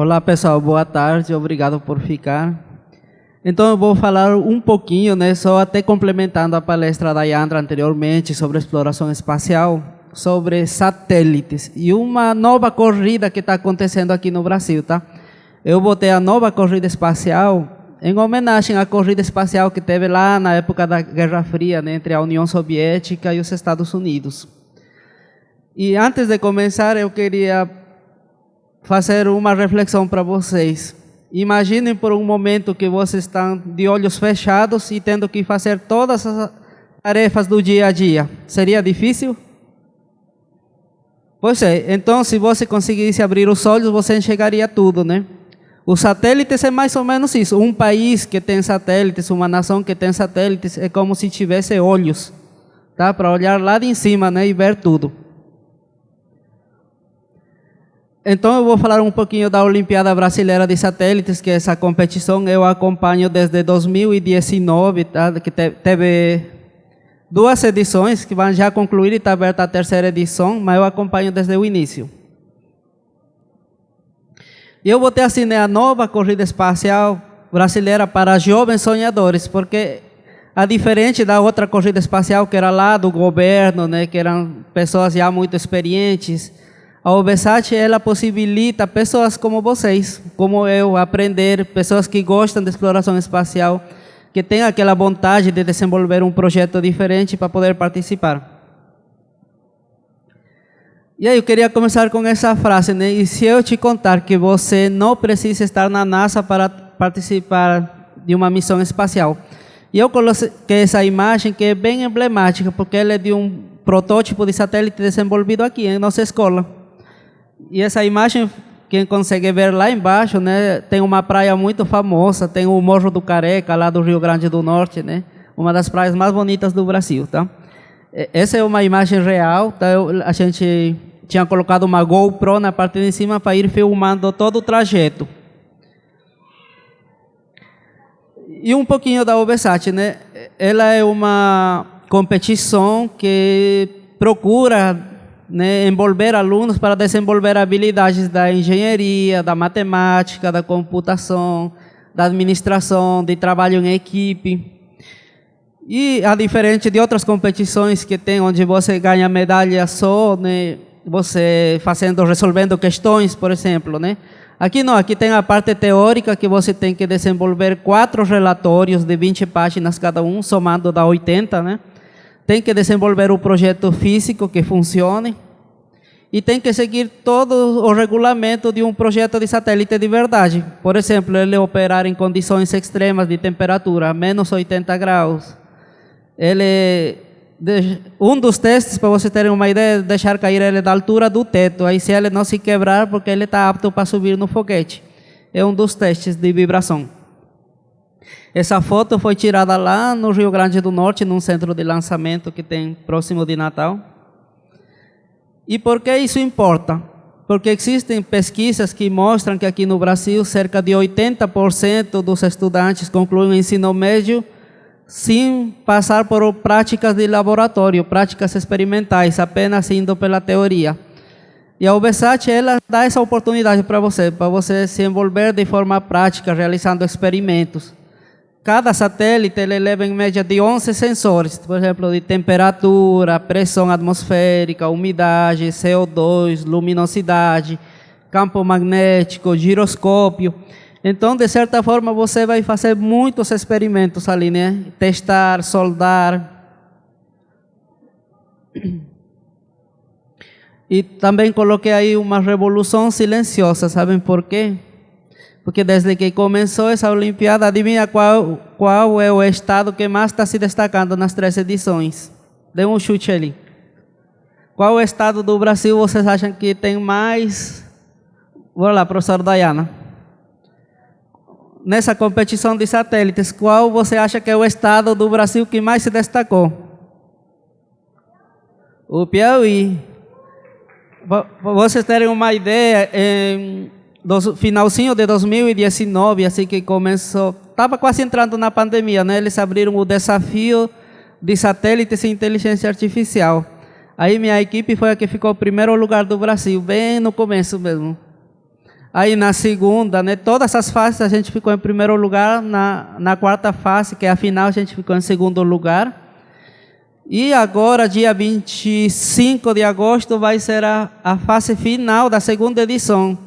Olá pessoal, boa tarde, obrigado por ficar. Então eu vou falar um pouquinho, só até complementando a palestra da Yandra anteriormente sobre exploração espacial, sobre satélites e uma nova corrida que está acontecendo aqui no Brasil, tá? Eu botei a nova corrida espacial em homenagem à corrida espacial que teve lá na época da Guerra Fria, entre a União Soviética e os Estados Unidos. E antes de começar, eu queria fazer uma reflexão para vocês. Imaginem por um momento que vocês estão de olhos fechados e tendo que fazer todas as tarefas do dia a dia. Seria difícil? Pois é, então se você conseguisse abrir os olhos, você enxergaria tudo, né? Os satélites é mais ou menos isso. Um país que tem satélites, uma nação que tem satélites, é como se tivesse olhos, tá? Para olhar lá de cima, e ver tudo. Então eu vou falar um pouquinho da Olimpíada Brasileira de Satélites, que essa competição eu acompanho desde 2019, tá? Que teve duas edições que vão já concluir e está aberta a terceira edição, mas eu acompanho desde o início. E eu botei assim, a nova corrida espacial brasileira para jovens sonhadores, porque a diferente da outra corrida espacial que era lá do governo, que eram pessoas já muito experientes, a OBSAT, ela possibilita pessoas como vocês, como eu, aprender, pessoas que gostam de exploração espacial, que têm aquela vontade de desenvolver um projeto diferente para poder participar. E aí eu queria começar com essa frase, E se eu te contar que você não precisa estar na NASA para participar de uma missão espacial? E eu coloquei essa imagem que é bem emblemática, porque ela é de um protótipo de satélite desenvolvido aqui em nossa escola. E essa imagem, quem consegue ver lá embaixo, tem uma praia muito famosa, tem o Morro do Careca, lá do Rio Grande do Norte, uma das praias mais bonitas do Brasil, tá? Essa é uma imagem real, tá? A gente tinha colocado uma GoPro na parte de cima para ir filmando todo o trajeto. E um pouquinho da OBSAT, Ela é uma competição que procura envolver alunos para desenvolver habilidades da engenharia, da matemática, da computação, da administração, de trabalho em equipe. E a diferente de outras competições que tem, onde você ganha medalha só, você resolvendo questões, por exemplo, Aqui não, aqui tem a parte teórica que você tem que desenvolver 4 relatórios de 20 páginas cada um, somando dá 80, Tem que desenvolver o projeto físico que funcione e tem que seguir todo o regulamento de um projeto de satélite de verdade. Por exemplo, ele operar em condições extremas de temperatura, menos 80 graus. Um dos testes, para vocês terem uma ideia, é deixar cair ele da altura do teto. Aí se ele não se quebrar, porque ele está apto para subir no foguete. É um dos testes de vibração. Essa foto foi tirada lá no Rio Grande do Norte, num centro de lançamento que tem próximo de Natal. E por que isso importa? Porque existem pesquisas que mostram que aqui no Brasil, cerca de 80% dos estudantes concluem o ensino médio sem passar por práticas de laboratório, práticas experimentais, apenas indo pela teoria. E a OBSAT, ela dá essa oportunidade para você se envolver de forma prática, realizando experimentos. Cada satélite ele leva em média de 11 sensores, por exemplo, de temperatura, pressão atmosférica, umidade, CO2, luminosidade, campo magnético, giroscópio. Então, de certa forma, você vai fazer muitos experimentos ali, Testar, soldar. E também coloquei aí uma revolução silenciosa, sabem por quê? Porque desde que começou essa Olimpíada, adivinha qual é o estado que mais está se destacando nas 3 edições? Dê um chute ali. Qual estado do Brasil vocês acham que tem mais? Bora lá, professora Dayana. Nessa competição de satélites, qual você acha que é o estado do Brasil que mais se destacou? O Piauí. Para vocês terem uma ideia, finalzinho de 2019, assim que começou, estava quase entrando na pandemia, Eles abriram o desafio de satélites e inteligência artificial. Aí minha equipe foi a que ficou em primeiro lugar do Brasil, bem no começo mesmo. Aí na segunda, né, todas as fases a gente ficou em primeiro lugar, na quarta fase, que é a final, a gente ficou em segundo lugar. E agora, dia 25 de agosto, vai ser a fase final da segunda edição.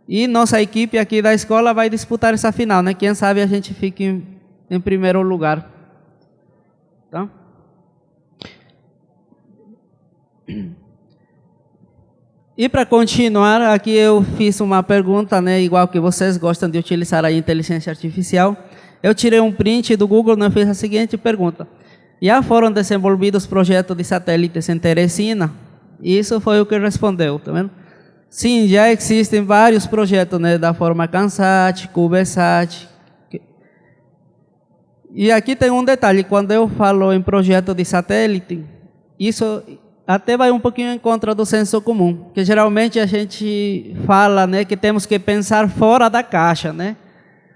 E nossa equipe aqui da escola vai disputar essa final, né? Quem sabe a gente fique em primeiro lugar. Tá? E para continuar, aqui eu fiz uma pergunta, né, igual que vocês gostam de utilizar a inteligência artificial. Eu tirei um print do Google e fiz a seguinte pergunta. Já foram desenvolvidos projetos de satélites em Teresina? Isso foi o que respondeu, tá vendo? Sim, já existem vários projetos, né, da forma CANSAT, CubeSat. E aqui tem um detalhe, quando eu falo em projeto de satélite, isso até vai um pouquinho em contra do senso comum, que geralmente a gente fala, né, que temos que pensar fora da caixa, né?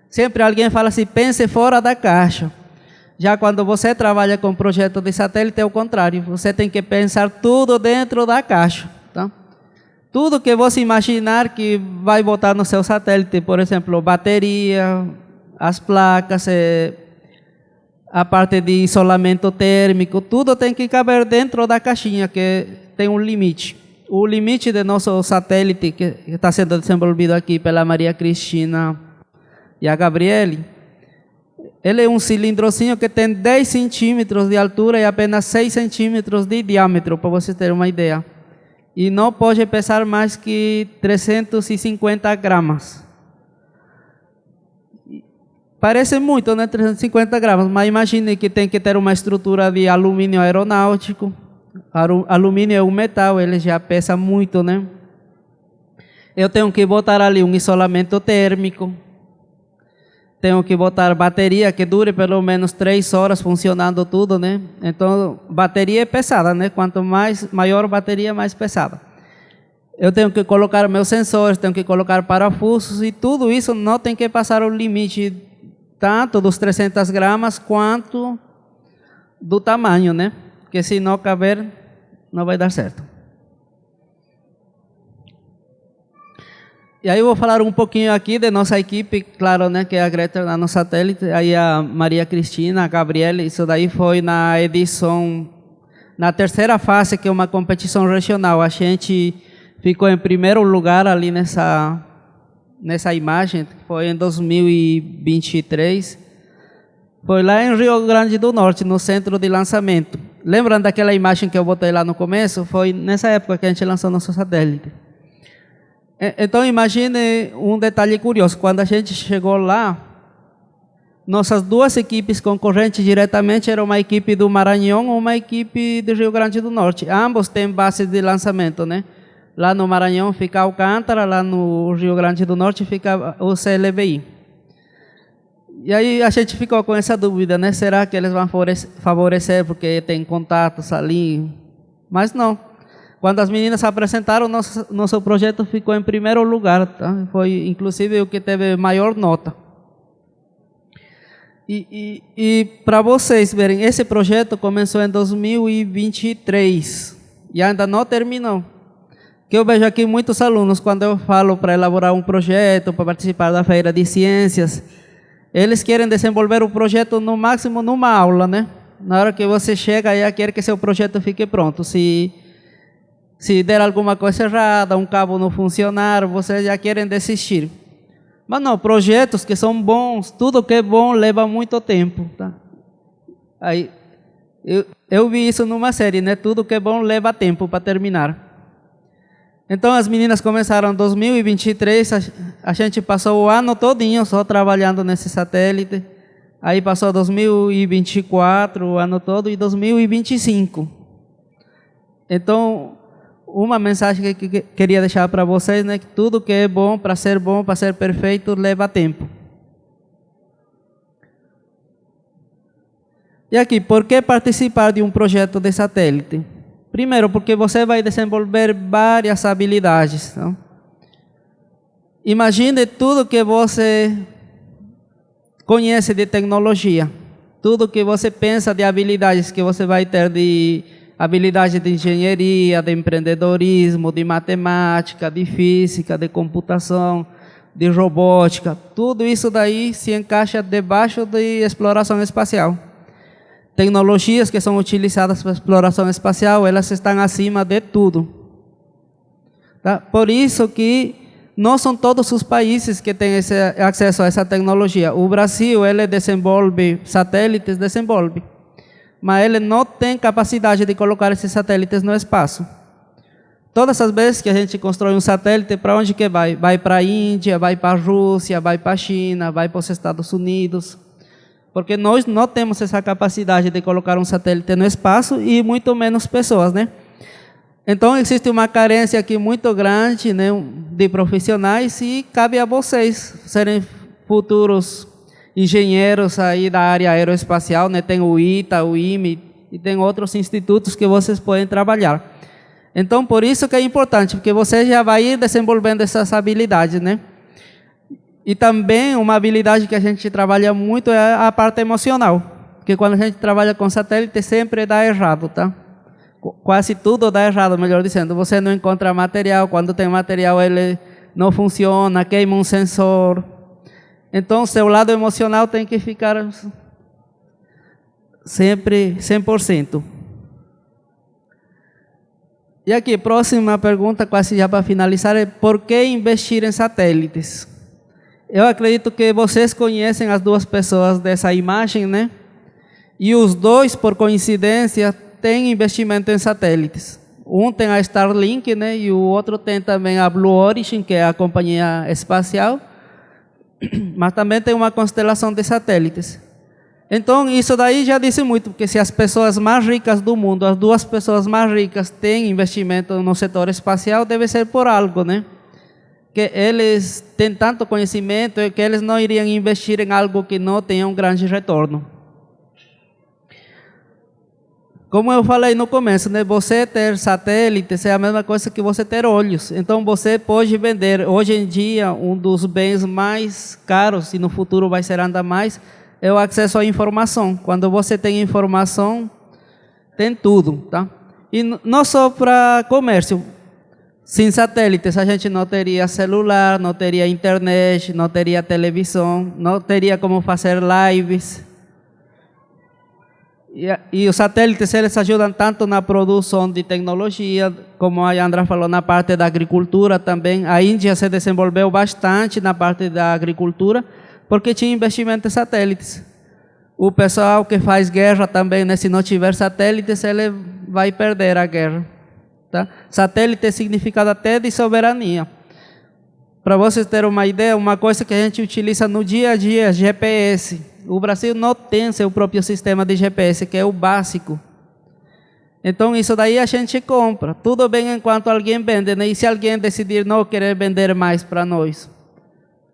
Sempre alguém fala assim, pense fora da caixa. Já quando você trabalha com projeto de satélite é o contrário, você tem que pensar tudo dentro da caixa, tá? Tudo que você imaginar que vai botar no seu satélite, por exemplo, bateria, as placas, a parte de isolamento térmico, tudo tem que caber dentro da caixinha, que tem um limite. O limite do nosso satélite, que está sendo desenvolvido aqui pela Maria Cristina e a Gabriele, ele é um cilindrozinho que tem 10 centímetros de altura e apenas 6 centímetros de diâmetro, para você ter uma ideia. E não pode pesar mais que 350 gramas. Parece muito, né? 350 gramas, mas imagine que tem que ter uma estrutura de alumínio aeronáutico. Alumínio é um metal, ele já pesa muito, né? Eu tenho que botar ali um isolamento térmico. Tenho que botar bateria que dure pelo menos 3 horas funcionando tudo, né? Então, bateria é pesada, né? Quanto maior a bateria, mais pesada. Eu tenho que colocar meus sensores, tenho que colocar parafusos e tudo isso não tem que passar o limite tanto dos 300 gramas quanto do tamanho, né? Porque se não caber, não vai dar certo. E aí eu vou falar um pouquinho aqui de nossa equipe, claro, né? Que é a Greta Nanosatélite, aí a Maria Cristina, a Gabriela, isso daí foi na edição, na terceira fase, que é uma competição regional. A gente ficou em primeiro lugar ali nessa imagem, que foi em 2023, foi lá em Rio Grande do Norte, no centro de lançamento. Lembram daquela imagem que eu botei lá no começo? Foi nessa época que a gente lançou nosso satélite. Então imagine um detalhe curioso, quando a gente chegou lá, nossas duas equipes concorrentes diretamente eram uma equipe do Maranhão e uma equipe do Rio Grande do Norte. Ambos têm base de lançamento, né? Lá no Maranhão fica Alcântara, lá no Rio Grande do Norte fica o CLBI. E aí a gente ficou com essa dúvida, né? Será que eles vão favorecer porque tem contatos ali? Mas não. Quando as meninas apresentaram, nosso projeto ficou em primeiro lugar, tá? Foi inclusive o que teve maior nota. E para vocês verem, esse projeto começou em 2023 e ainda não terminou. Que eu vejo aqui muitos alunos, quando eu falo para elaborar um projeto, para participar da feira de ciências, eles querem desenvolver o projeto no máximo numa aula, né? Na hora que você chega, já quer que seu projeto fique pronto. Se der alguma coisa errada, um cabo não funcionar, vocês já querem desistir. Mas não, projetos que são bons, tudo que é bom leva muito tempo, tá? Aí, eu vi isso numa série, né? Tudo que é bom leva tempo para terminar. Então as meninas começaram em 2023, a gente passou o ano todinho só trabalhando nesse satélite. Aí passou 2024, o ano todo, e 2025. Então, uma mensagem que queria deixar para vocês, né, que tudo que é bom, para ser perfeito, leva tempo. E aqui, por que participar de um projeto de satélite? Primeiro, porque você vai desenvolver várias habilidades. Não? Imagine tudo que você conhece de tecnologia, tudo que você pensa de habilidades que você vai ter, de habilidade de engenharia, de empreendedorismo, de matemática, de física, de computação, de robótica, tudo isso daí se encaixa debaixo de exploração espacial. Tecnologias que são utilizadas para exploração espacial, elas estão acima de tudo. Tá? Por isso que não são todos os países que têm esse acesso a essa tecnologia. O Brasil, ele desenvolve satélites, mas ele não tem capacidade de colocar esses satélites no espaço. Todas as vezes que a gente constrói um satélite, para onde que vai? Vai para a Índia, vai para a Rússia, vai para a China, vai para os Estados Unidos. Porque nós não temos essa capacidade de colocar um satélite no espaço e muito menos pessoas, né? Então existe uma carência aqui muito grande, né, de profissionais e cabe a vocês serem futuros engenheiros aí da área aeroespacial, né? Tem o ITA, o IME e tem outros institutos que vocês podem trabalhar. Então, por isso que é importante, porque você já vai ir desenvolvendo essas habilidades, né? E também uma habilidade que a gente trabalha muito é a parte emocional, porque quando a gente trabalha com satélite sempre dá errado, tá? Quase tudo dá errado, melhor dizendo. Você não encontra material, quando tem material ele não funciona, queima um sensor. Então, seu lado emocional tem que ficar sempre 100%. E aqui, próxima pergunta, quase já para finalizar, é por que investir em satélites? Eu acredito que vocês conhecem as duas pessoas dessa imagem, né? E os dois, por coincidência, têm investimento em satélites. Um tem a Starlink, né? E o outro tem também a Blue Origin, que é a companhia espacial, mas também tem uma constelação de satélites. Então, isso daí já disse muito, porque se as pessoas mais ricas do mundo, as duas pessoas mais ricas têm investimento no setor espacial, deve ser por algo, né? Que eles têm tanto conhecimento que eles não iriam investir em algo que não tenha um grande retorno. Como eu falei no começo, né? Você ter satélites é a mesma coisa que você ter olhos. Então, você pode vender, hoje em dia, um dos bens mais caros, e no futuro vai ser ainda mais, é o acesso à informação. Quando você tem informação, tem tudo, tá? E não só para comércio. Sem satélites a gente não teria celular, não teria internet, não teria televisão, não teria como fazer lives. E os satélites, eles ajudam tanto na produção de tecnologia, como a Andra falou, na parte da agricultura também. A Índia se desenvolveu bastante na parte da agricultura, porque tinha investimento em satélites. O pessoal que faz guerra também, né, se não tiver satélites, ele vai perder a guerra. Tá? Satélite é significado até de soberania. Para vocês terem uma ideia, uma coisa que a gente utiliza no dia a dia, GPS. O Brasil não tem seu próprio sistema de GPS, que é o básico. Então, isso daí a gente compra. Tudo bem enquanto alguém vende, né? E se alguém decidir não querer vender mais para nós?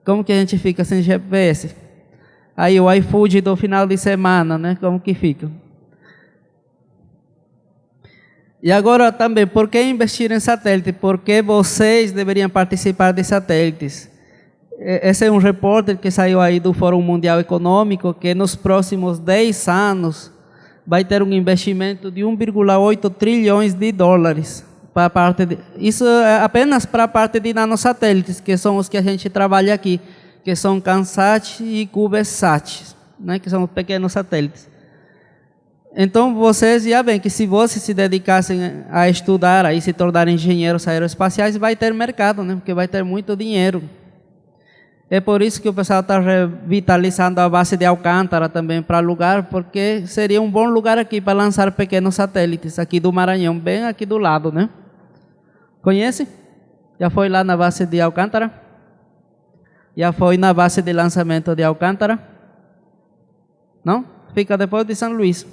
Como que a gente fica sem GPS? Aí o iFood do final de semana, né? Como que fica? E agora também, por que investir em satélite? Por que vocês deveriam participar de satélites? Esse é um repórter que saiu aí do Fórum Mundial Econômico, que nos próximos 10 anos vai ter um investimento de 1,8 trilhões de dólares. Isso é apenas para a parte de nanosatélites, que são os que a gente trabalha aqui, que são CubeSat e CubeSat, né, que são os pequenos satélites. Então, vocês já veem que se vocês se dedicassem a estudar, a se tornarem engenheiros aeroespaciais, vai ter mercado, né, porque vai ter muito dinheiro. É por isso que o pessoal está revitalizando a base de Alcântara também para alugar, porque seria um bom lugar aqui para lançar pequenos satélites, aqui do Maranhão, bem aqui do lado, né? Conhece? Já foi lá na base de Alcântara? Já foi na base de lançamento de Alcântara? Não? Fica depois de São Luís.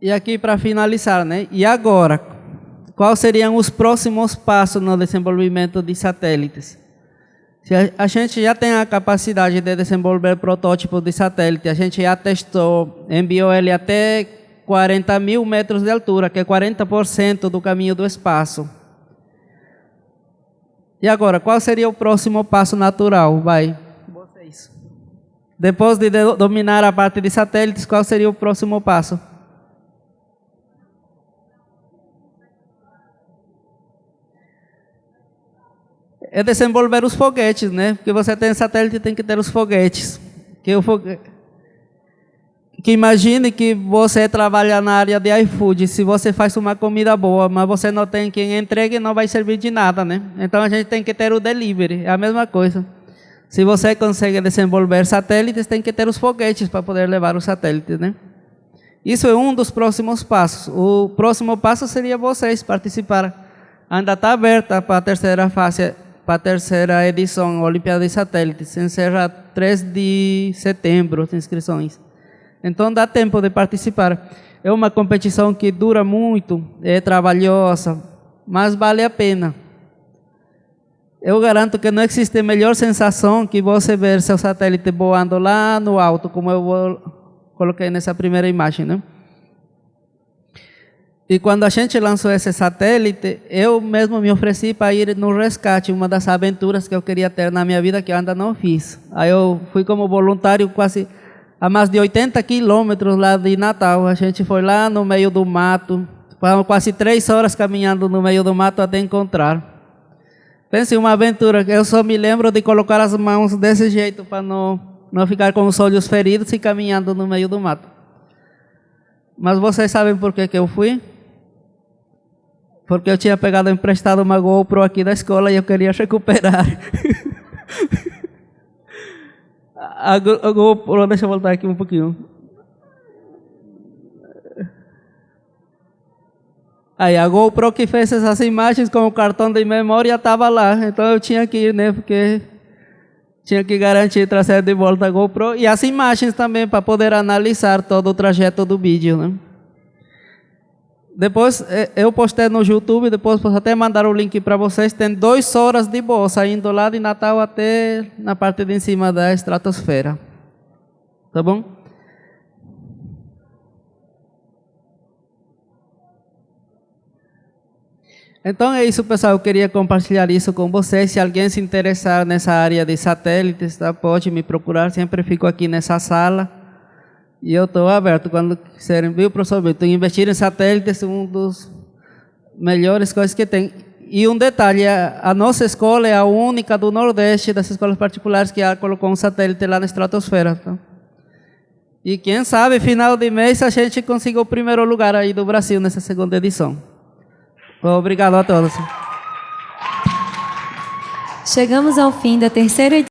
E aqui para finalizar, né? E agora, quais seriam os próximos passos no desenvolvimento de satélites? Se a gente já tem a capacidade de desenvolver protótipos de satélite, a gente já testou, enviou ele até 40 mil metros de altura, que é 40% do caminho do espaço. E agora, qual seria o próximo passo natural? Vai, vocês. Depois de dominar a parte de satélites, qual seria o próximo passo? é desenvolver os foguetes, né? Porque você tem satélite, tem que ter os foguetes. Que imagine que você trabalha na área de iFood, se você faz uma comida boa, mas você não tem quem entregue, não vai servir de nada, né? Então a gente tem que ter o delivery, é a mesma coisa. Se você consegue desenvolver satélites, tem que ter os foguetes para poder levar os satélites, né? Isso é um dos próximos passos. O próximo passo seria vocês participarem. Ainda está aberta para a terceira fase, para a terceira edição, Olimpíada de Satélites. Encerra 3 de setembro as inscrições. Então dá tempo de participar. É uma competição que dura muito, é trabalhosa, mas vale a pena. Eu garanto que não existe melhor sensação que você ver seu satélite voando lá no alto, como eu coloquei nessa primeira imagem, né? E quando a gente lançou esse satélite, eu mesmo me ofereci para ir no resgate, uma das aventuras que eu queria ter na minha vida, que eu ainda não fiz. Aí eu fui como voluntário quase a mais de 80 quilômetros lá de Natal. A gente foi lá no meio do mato, quase 3 horas caminhando no meio do mato até encontrar. Pense em uma aventura, eu só me lembro de colocar as mãos desse jeito para não ficar com os olhos feridos e caminhando no meio do mato. Mas vocês sabem por que eu fui? Porque eu tinha pegado emprestado uma GoPro aqui da escola e eu queria recuperar. A GoPro, deixa eu voltar aqui um pouquinho. Aí a GoPro que fez essas imagens com o cartão de memória estava lá. Então eu tinha que ir, né? Porque tinha que garantir trazer de volta a GoPro. E as imagens também para poder analisar todo o trajeto do vídeo, né? Depois eu postei no YouTube, depois posso até mandar o link para vocês. Tem 2 horas de voo, saindo lá de Natal até na parte de cima da estratosfera. Tá bom? Então é isso, pessoal. Eu queria compartilhar isso com vocês. Se alguém se interessar nessa área de satélites, tá? Pode me procurar. Sempre fico aqui nessa sala. E eu estou aberto quando quiserem, viu, professor Vitor? Investir em satélites é uma das melhores coisas que tem. E um detalhe, a nossa escola é a única do Nordeste, das escolas particulares, que colocou um satélite lá na estratosfera. Tá? E quem sabe, final de mês, a gente conseguiu o primeiro lugar aí do Brasil nessa segunda edição. Obrigado a todos. Chegamos ao fim da terceira edição.